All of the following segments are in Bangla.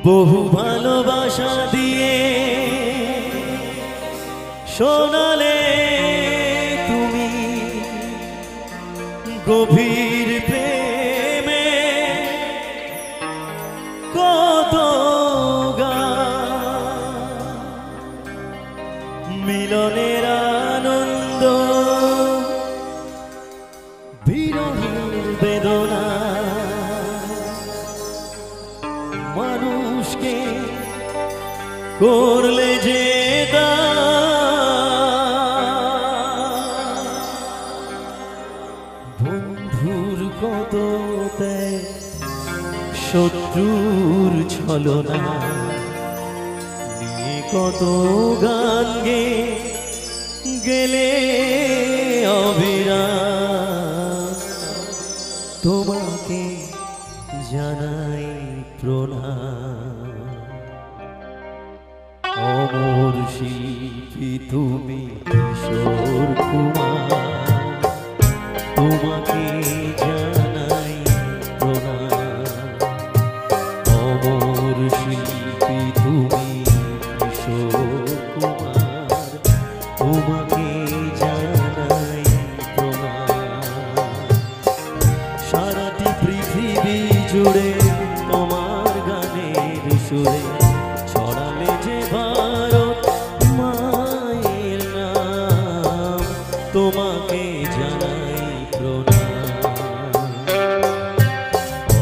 বহু ভালোবাসা দিয়ে শোনালে তুমি গভীর প্রেমে কত মিলনের আনন্দ বিরহের বেদনা মানুষকে করলে যে বন্ধুর কত শত্রুর ছলনা নিয়ে কত গান গেলে অবিরাম তোমাকে জানাই প্রণাম। অমর শিল্পী তুমি কিশোর কুমার, তোমাকে জানাই প্রণাম। অমর শিল্পী তুমি কিশোর কুমার, তোমাকে জানাই প্রণাম। সারাটি পৃথিবী জুড়ে তোমার গানের সুরে ছড়ালে যে ভারত মায়ের নাম, তোমাকে জানাই প্রণাম।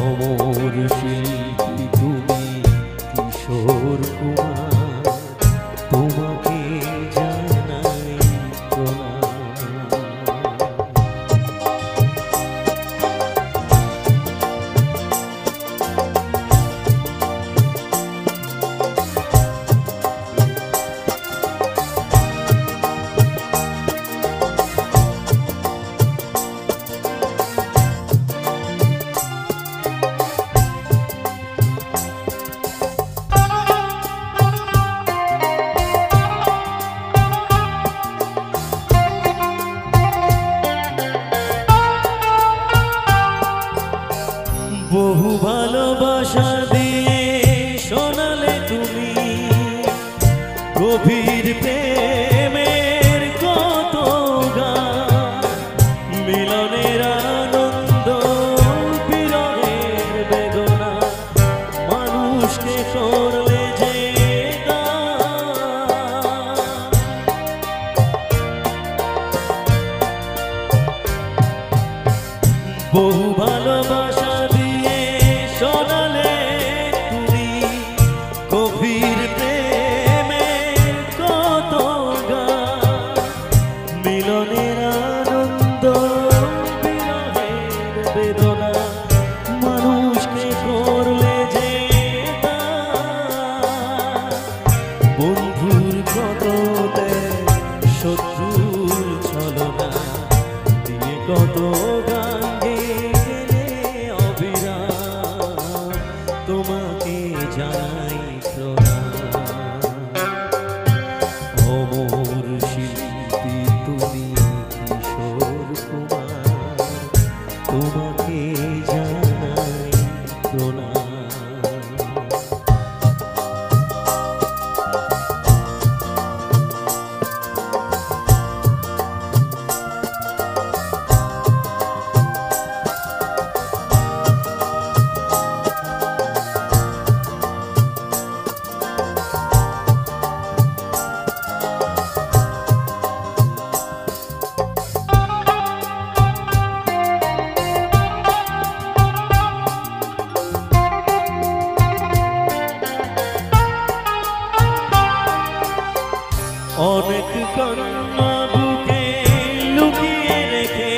অমর শিল্পী তুমি কিশোর কুমার, তোমাকে জানাই প্রণাম। বহু ভালোবাসা দিয়ে শোনালে তুমি গভীর প্রেমের কত গান, মিলনের আনন্দ বিরহের বেদনা মানুষকে করলে যে বহু ভালোবাসা শোনালে তুমি গভীর প্রেমের কত গান, মিলনের আনন্দ বিরহের বেদনা মানুষকে করলে যে বন্ধুর কত শত্রুর ছলনা দিয়ে কত গান তোমাকে জানাই প্রণাম। অমর শিল্পী তুমি কিশোর কুমার, তোমাকে জানাই প্রণাম। অনেক কন্যা বুকে লুকিয়ে রেখে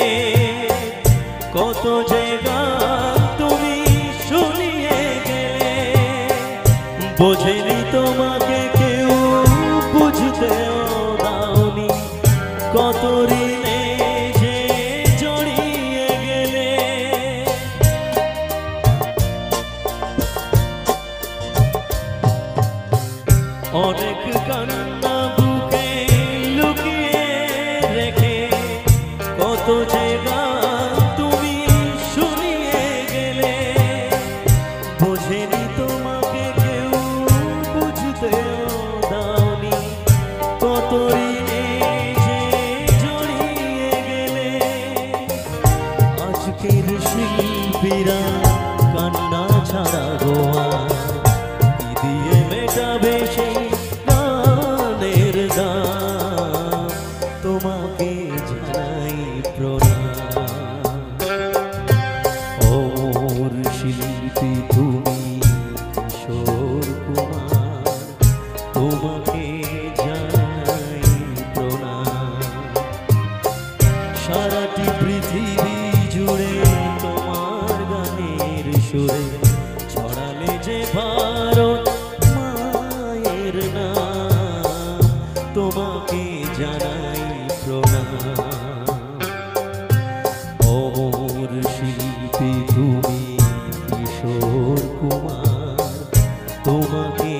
কত যে গান তুমি শুনিয়ে গেলে, বোঝেনি তোমাকে কেউ বুঝতেও দাওনি কত ঋণে যে জড়িয়ে গেলে। অনেক কান্না বুকে লুকিয়ে রেখে কত যে গান তুমি শুনিয়ে গেলে, বোঝেনি তোমাকে ভারত মায়ের নাম, তোমাকে জানাই প্রণাম। অমর শিল্পী তুমি কিশোর কুমার, তোমাকে